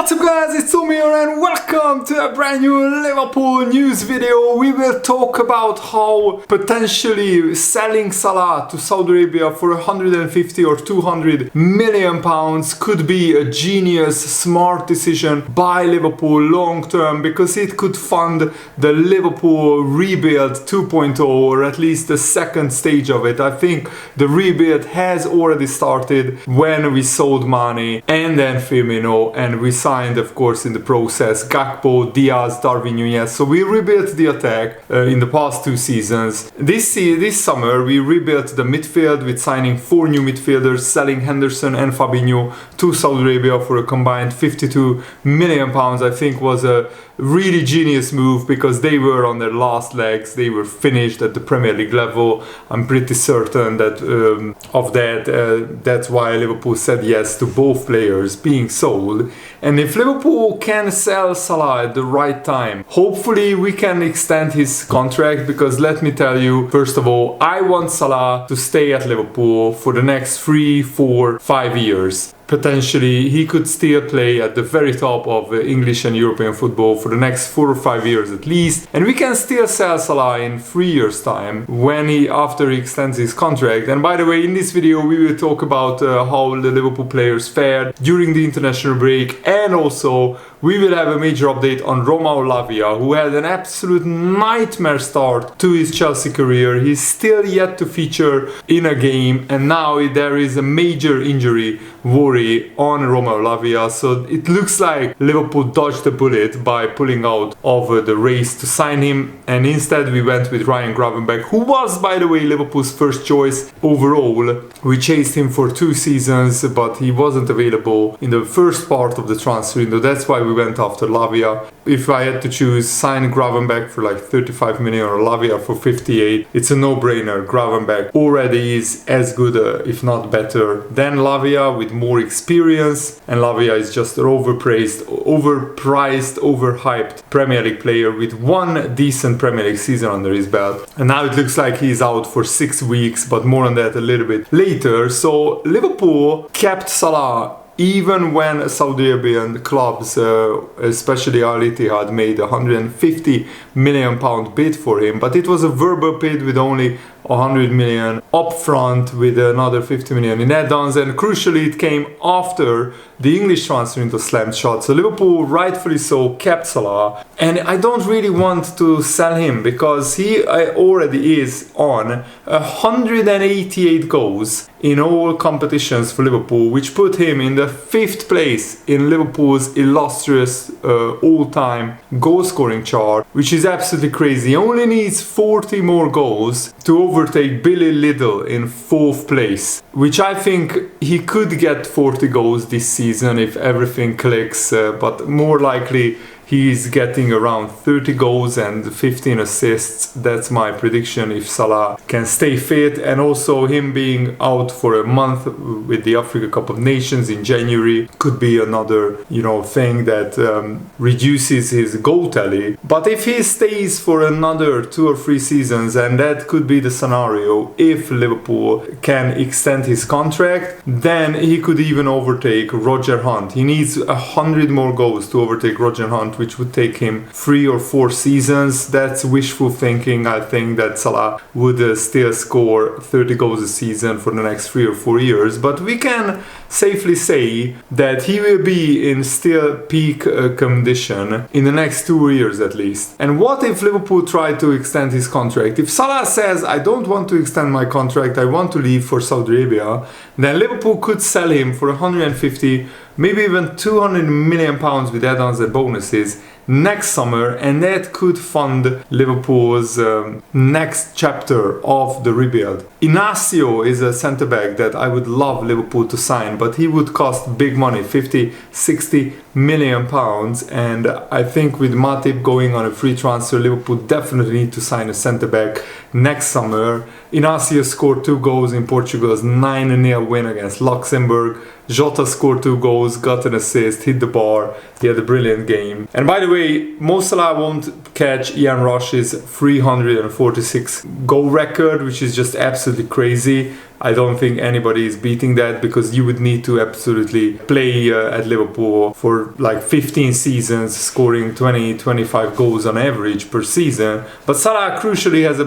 What's up guys, it's Tom here and welcome to a brand new Liverpool news video. We will talk about how potentially selling Salah to Saudi Arabia for 150 or 200 million pounds could be a genius, smart decision by Liverpool long term, because it could fund the Liverpool rebuild 2.0, or at least the second stage of it. I think the rebuild has already started when we sold Mane and then Firmino, and we signed, of course, in the process Gakpo, Diaz, Darwin Núñez. So we rebuilt the attack in the past two seasons. This summer we rebuilt the midfield with signing 4 new midfielders, selling Henderson and Fabinho to Saudi Arabia for a combined 52 million pounds. I think was a really genius move, because they were on their last legs. They were finished at the Premier League level. I'm pretty certain that of that. That's why Liverpool said yes to both players being sold. And if Liverpool can sell Salah at the right time, hopefully we can extend his contract, because let me tell you, first of all, I want Salah to stay at Liverpool for the next 3, 4, 5 years. Potentially he could still play at the very top of English and European football for the next 4 or 5 years at least, and we can still sell Salah in 3 years time after he extends his contract. And by the way, in this video we will talk about how the Liverpool players fared during the international break, and also we will have a major update on Romeo Lavia, who had an absolute nightmare start to his Chelsea career. He's still yet to feature in a game, and now there is a major injury worry on Romeo Lavia. So it looks like Liverpool dodged a bullet by pulling out of the race to sign him, and instead we went with Ryan Gravenberch, who was, by the way, Liverpool's first choice overall. We chased him for 2 seasons, but he wasn't available in the first part of the transfer window. That's why we went after Lavia. If I had to choose, sign Gravenberch for like 35 million or Lavia for 58, it's a no-brainer. Gravenberch already is as good, if not better, than Lavia, with more experience, and Lavia is just an overpriced, overhyped Premier League player with 1 decent Premier League season under his belt. And now it looks like he's out for 6 weeks, but more on that a little bit later. So Liverpool kept Salah even when Saudi Arabian clubs, especially Al Ittihad, made a 150 million pound bid for him, but it was a verbal bid with only 100 million upfront, with another 50 million in add-ons, and crucially it came after the English transfer window slammed shut. So Liverpool, rightfully so, kept Salah, and I don't really want to sell him, because he already is on 188 goals in all competitions for Liverpool, which put him in the 5th place in Liverpool's illustrious all-time goal-scoring chart, which is absolutely crazy. He only needs 40 more goals to overtake Billy Liddell in 4th place, which I think he could get 40 goals this season if everything clicks, but more likely he's getting around 30 goals and 15 assists. That's my prediction if Salah can stay fit, and also him being out for a month with the Africa Cup of Nations in January could be another, thing that reduces his goal tally. But if he stays for another 2 or 3 seasons, and that could be the scenario if Liverpool can extend his contract, then he could even overtake Roger Hunt. He needs 100 more goals to overtake Roger Hunt, which would take him 3 or 4 seasons. That's wishful thinking. I think that Salah would still score 30 goals a season for the next 3 or 4 years, but we can safely say that he will be in still peak condition in the next 2 years at least. And what if Liverpool try to extend his contract? If Salah says, I don't want to extend my contract, I want to leave for Saudi Arabia, then Liverpool could sell him for 150, maybe even 200 million pounds with add-ons and bonuses next summer, and that could fund Liverpool's next chapter of the rebuild. Inacio is a centre-back that I would love Liverpool to sign, but he would cost big money, 50, 60 million pounds, and I think with Matip going on a free transfer, Liverpool definitely need to sign a centre-back next summer. Inacio scored 2 goals in Portugal's 9-0 win against Luxembourg. Jota scored 2 goals, got an assist, hit the bar. He had a brilliant game. And by the way, Mo Salah won't catch Ian Rush's 346 goal record, which is just absolutely crazy. I don't think anybody is beating that, because you would need to absolutely play at Liverpool for like 15 seasons, scoring 20-25 goals on average per season. But Salah crucially has a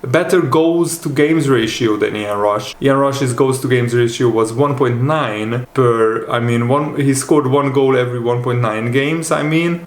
better goals to games ratio than Ian Rush. Ian Rush's goals to games ratio was 1.9 per, he scored 1 goal every 1.9 games.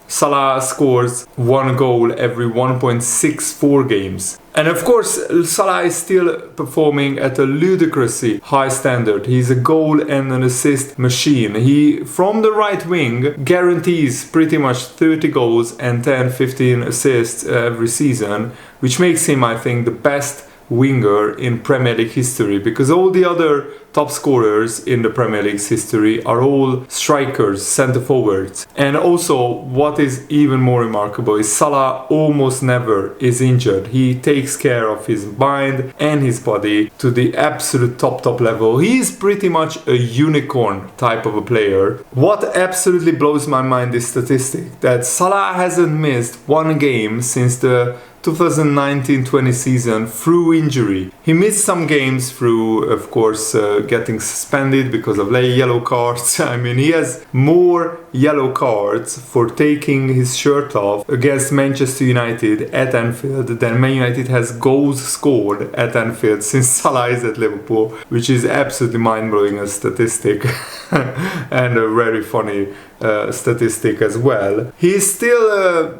Salah scores 1 goal every 1.64 games. And of course, Salah is still performing at a ludicrously high standard. He's a goal and an assist machine. He, from the right wing, guarantees pretty much 30 goals and 10-15 assists every season, which makes him, I think, the best winger in Premier League history, because all the other top scorers in the Premier League's history are all strikers, centre forwards. And also, what is even more remarkable is Salah almost never is injured. He takes care of his mind and his body to the absolute top level. He is pretty much a unicorn type of a player. What absolutely blows my mind is statistic that Salah hasn't missed one game since the 2019-20 season through injury. He missed some games through, of course, getting suspended because of yellow cards. He has more yellow cards for taking his shirt off against Manchester United at Anfield than Man United has goals scored at Anfield since Salah is at Liverpool, which is absolutely mind-blowing a statistic and a very funny statistic as well. He's still,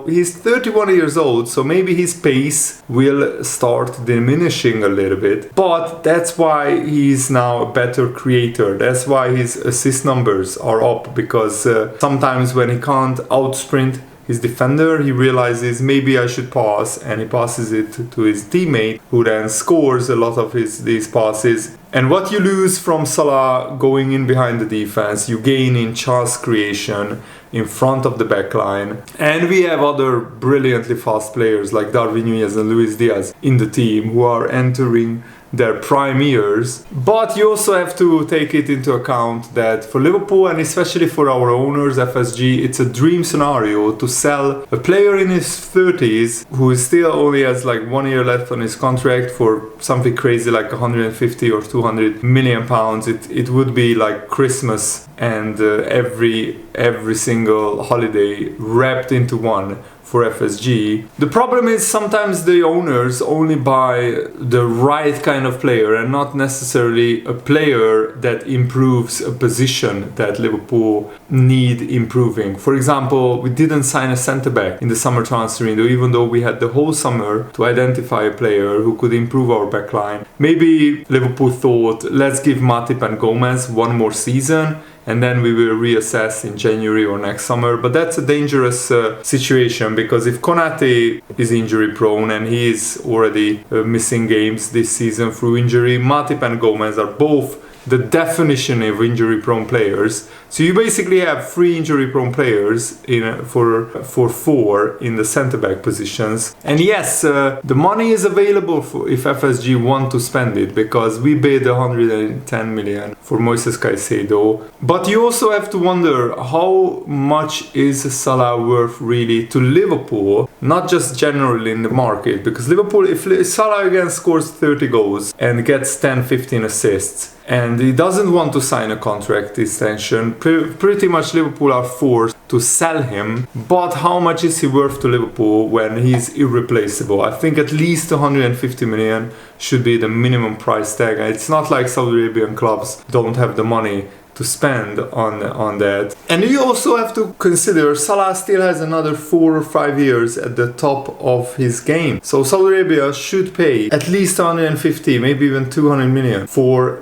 he's 31 years old, so maybe his pace will start diminishing a little bit. But that's why he's now a better creator. That's why his assist numbers are up, because sometimes when he can't outsprint his defender, he realizes maybe I should pass, and he passes it to his teammate, who then scores a lot of these passes. And what you lose from Salah going in behind the defense, you gain in chance creation in front of the back line. And we have other brilliantly fast players like Darwin Núñez and Luis Diaz in the team who are entering their prime years. But you also have to take it into account that for Liverpool, and especially for our owners, FSG, it's a dream scenario to sell a player in his 30s who still only has like 1 year left on his contract for something crazy like 150 or 200 million pounds. It would be like Christmas and every single holiday wrapped into one for FSG. The problem is sometimes the owners only buy the right kind of player and not necessarily a player that improves a position that Liverpool need improving. For example, we didn't sign a centre-back in the summer transfer window, even though we had the whole summer to identify a player who could improve our backline. Maybe Liverpool thought, let's give Matip and Gomez one more season, and then we will reassess in January or next summer. But that's a dangerous situation, because if Konate is injury prone and he is already missing games this season through injury, Matip and Gomez are both the definition of injury prone players. So you basically have 3 injury prone players for 4 in the centre back positions. And yes, the money is available for if FSG want to spend it, because we paid 110 million for Moises Caicedo. But you also have to wonder, how much is Salah worth really to Liverpool, not just generally in the market? Because Liverpool, if Salah again scores 30 goals and gets 10-15 assists, and he doesn't want to sign a contract extension, pretty much Liverpool are forced to sell him. But how much is he worth to Liverpool when he's irreplaceable? I think at least 150 million should be the minimum price tag. It's not like Saudi Arabian clubs don't have the money to spend on that. And you also have to consider Salah still has another 4 or 5 years at the top of his game. So Saudi Arabia should pay at least 150, maybe even 200 million for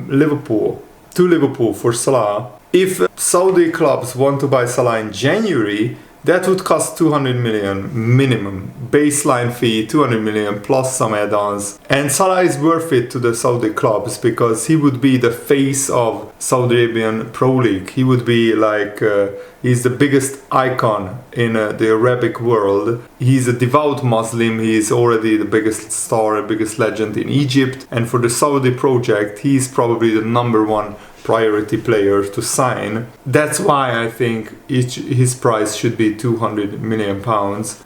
Liverpool for Salah. If Saudi clubs want to buy Salah in January, that would cost 200 million minimum. Baseline fee, 200 million plus some add-ons. And Salah is worth it to the Saudi clubs, because he would be the face of Saudi Arabian Pro League. He would be like, he's the biggest icon in the Arabic world. He's a devout Muslim. He is already the biggest star and biggest legend in Egypt. And for the Saudi project, he's probably the number one priority player to sign. That's why I think his price should be £200 million.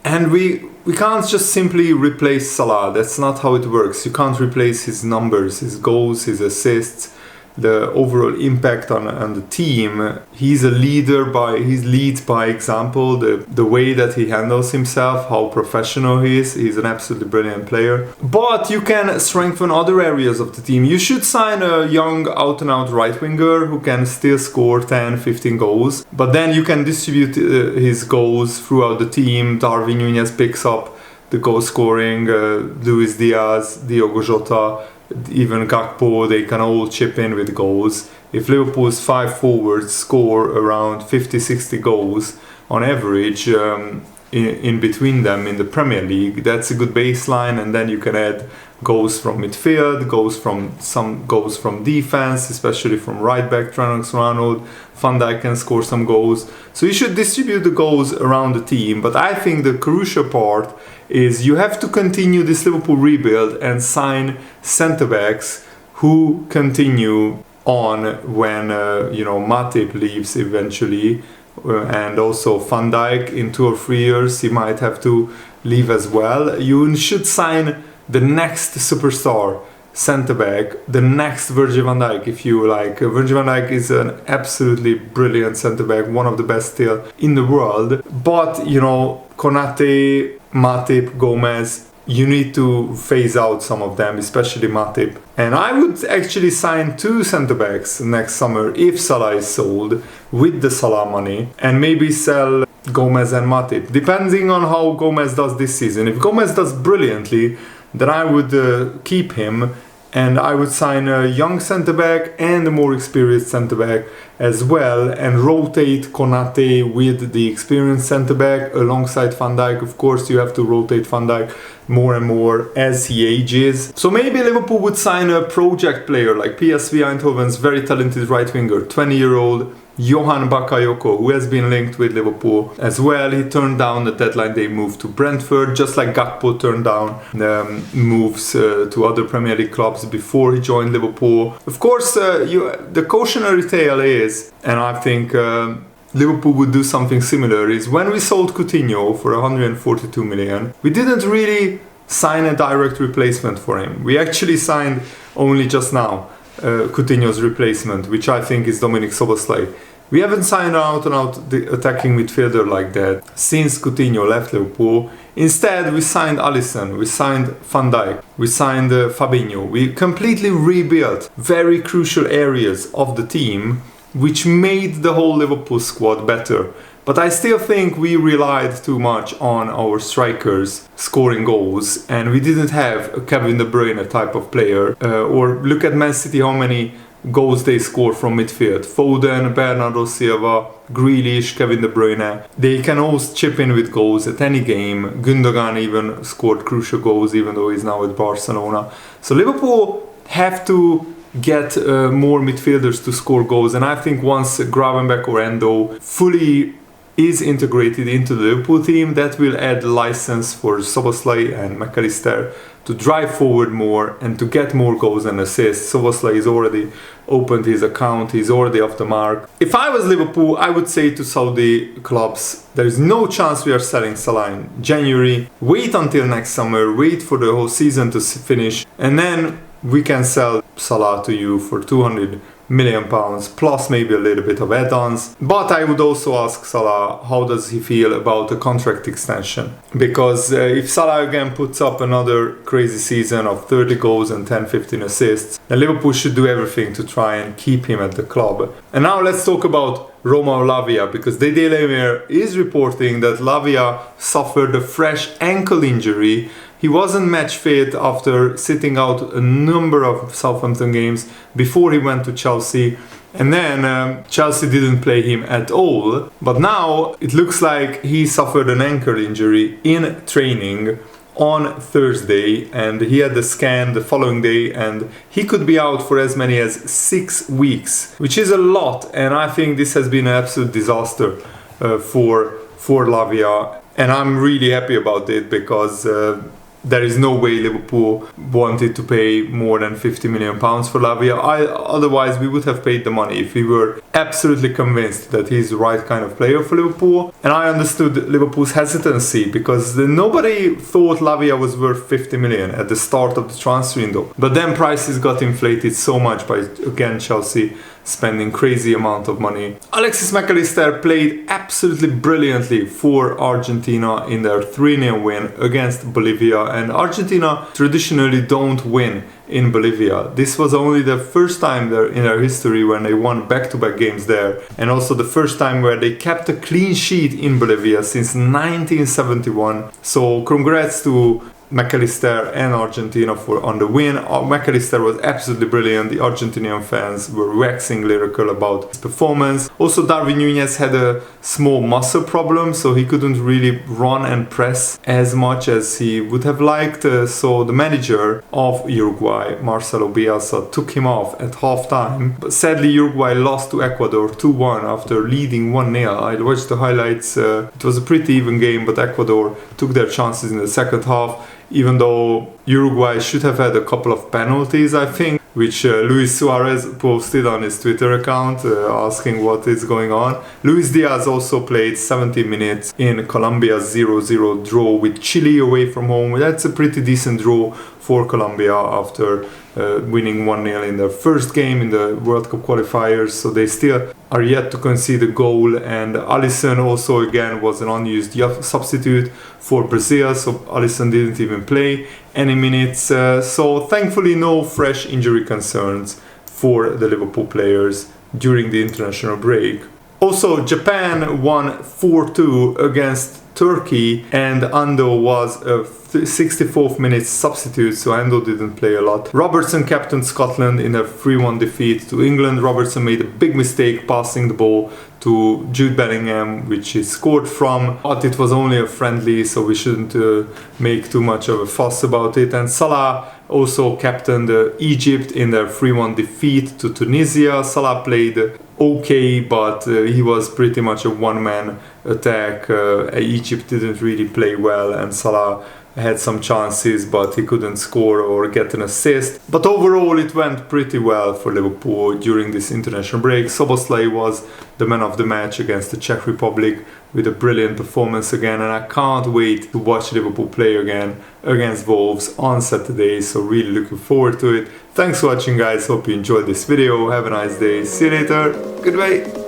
And we can't just simply replace Salah. That's not how it works. You can't replace his numbers, his goals, his assists, the overall impact on the team. He's a leader he leads by example, the way that he handles himself, how professional he is. He's an absolutely brilliant player. But you can strengthen other areas of the team. You should sign a young out-and-out right winger who can still score 10, 15 goals. But then you can distribute his goals throughout the team. Darwin Núñez picks up the goal scoring, Luis Diaz, Diogo Jota, even Gakpo, they can all chip in with goals. If Liverpool's 5 forwards score around 50-60 goals on average in between them in the Premier League, that's a good baseline, and then you can add goals from midfield, goals from defense, especially from right back Trent Alexander-Arnold. Van Dijk can score some goals. So you should distribute the goals around the team, but I think the crucial part is you have to continue this Liverpool rebuild and sign centre-backs who continue on when Matip leaves eventually, and also Van Dijk in 2 or 3 years he might have to leave as well. You should sign the next superstar centre-back, the next Virgil van Dijk, if you like. Virgil van Dijk is an absolutely brilliant centre-back, one of the best still in the world. But, Konate, Matip, Gomez, you need to phase out some of them, especially Matip. And I would actually sign 2 centre-backs next summer if Salah is sold with the Salah money, and maybe sell Gomez and Matip, depending on how Gomez does this season. If Gomez does brilliantly, then I would keep him, and I would sign a young centre-back and a more experienced centre-back as well, and rotate Konate with the experienced centre-back alongside Van Dijk. Of course, you have to rotate Van Dijk more and more as he ages. So maybe Liverpool would sign a project player like PSV Eindhoven's very talented right winger, 20-year-old Johan Bakayoko, who has been linked with Liverpool as well. He turned down the deadline day move to Brentford, just like Gakpo turned down moves to other Premier League clubs before he joined Liverpool. Of course, the cautionary tale is, and I think Liverpool would do something similar, is when we sold Coutinho for 142 million, we didn't really sign a direct replacement for him. We actually signed only just now Coutinho's replacement, which I think is Dominic Szoboszlai. We haven't signed out-and-out the attacking midfielder like that since Coutinho left Liverpool. Instead, we signed Alisson, we signed Van Dijk, we signed Fabinho. We completely rebuilt very crucial areas of the team, which made the whole Liverpool squad better. But I still think we relied too much on our strikers scoring goals, and we didn't have a Kevin De Bruyne type of player. Or look at Man City, how many goals they score from midfield. Foden, Bernardo Silva, Grealish, Kevin De Bruyne. They can all chip in with goals at any game. Gundogan even scored crucial goals, even though he's now with Barcelona. So Liverpool have to get more midfielders to score goals, and I think once Gravenberch or Endo fully is integrated into the Liverpool team, that will add license for Szoboszlai and McAllister to drive forward more and to get more goals and assists. Szoboszlai has already opened his account, he's already off the mark. If I was Liverpool, I would say to Saudi clubs, there is no chance we are selling Salah in January. Wait until next summer, wait for the whole season to finish, and then we can sell Salah to you for £200 million plus maybe a little bit of add-ons. But I would also ask Salah, how does he feel about a contract extension? Because if Salah again puts up another crazy season of 30 goals and 10-15 assists, then Liverpool should do everything to try and keep him at the club. And now let's talk about Romeo Lavia, because the Daily Mail is reporting that Lavia suffered a fresh ankle injury. He wasn't match fit after sitting out a number of Southampton games before he went to Chelsea, and then Chelsea didn't play him at all. But now it looks like he suffered an ankle injury in training on Thursday, and he had the scan the following day, and he could be out for as many as 6 weeks, which is a lot. And I think this has been an absolute disaster for Lavia, and I'm really happy about it, because there is no way Liverpool wanted to pay more than £50 million for Lavia. Otherwise, we would have paid the money if we were absolutely convinced that he's the right kind of player for Liverpool. And I understood Liverpool's hesitancy because nobody thought Lavia was worth 50 million at the start of the transfer window. But then prices got inflated so much by, again, Chelsea spending crazy amount of money. Alexis Mac Allister played absolutely brilliantly for Argentina in their 3-0 win against Bolivia, and Argentina traditionally don't win in Bolivia. This was only the first time in their history when they won back-to-back games there, and also the first time where they kept a clean sheet in Bolivia since 1971. So congrats to Mac Allister and Argentina on the win. Mac Allister was absolutely brilliant. The Argentinian fans were waxing lyrical about his performance. Also, Darwin Núñez had a small muscle problem, so he couldn't really run and press as much as he would have liked. So the manager of Uruguay, Marcelo Bielsa, took him off at half-time. But sadly, Uruguay lost to Ecuador 2-1 after leading 1-0. I watched the highlights. It was a pretty even game, but Ecuador took their chances in the second half, even though Uruguay should have had a couple of penalties, I think, which Luis Suarez posted on his Twitter account asking what is going on. Luis Diaz also played 70 minutes in Colombia's 0-0 draw with Chile away from home. That's a pretty decent draw for Colombia after winning 1-0 in their first game in the World Cup qualifiers, so they still are yet to concede a goal. And Alisson also again was an unused substitute for Brazil, so Alisson didn't even play any minutes. So thankfully no fresh injury concerns for the Liverpool players during the international break. Also, Japan won 4-2 against Turkey, and Ando was a 64th minute substitute, so Ando didn't play a lot. Robertson captained Scotland in a 3-1 defeat to England. Robertson made a big mistake passing the ball to Jude Bellingham, which he scored from, but it was only a friendly, so we shouldn't make too much of a fuss about it. And Salah also captained Egypt in their 3-1 defeat to Tunisia. Salah played okay, but he was pretty much a one-man attack. Egypt didn't really play well, and Salah had some chances, but he couldn't score or get an assist. But overall, it went pretty well for Liverpool during this international break. Szoboszlai was the man of the match against the Czech Republic with a brilliant performance again, and I can't wait to watch Liverpool play again against Wolves on Saturday, so really looking forward to it. Thanks for watching, guys. Hope you enjoyed this video. Have a nice day. See you later. Goodbye.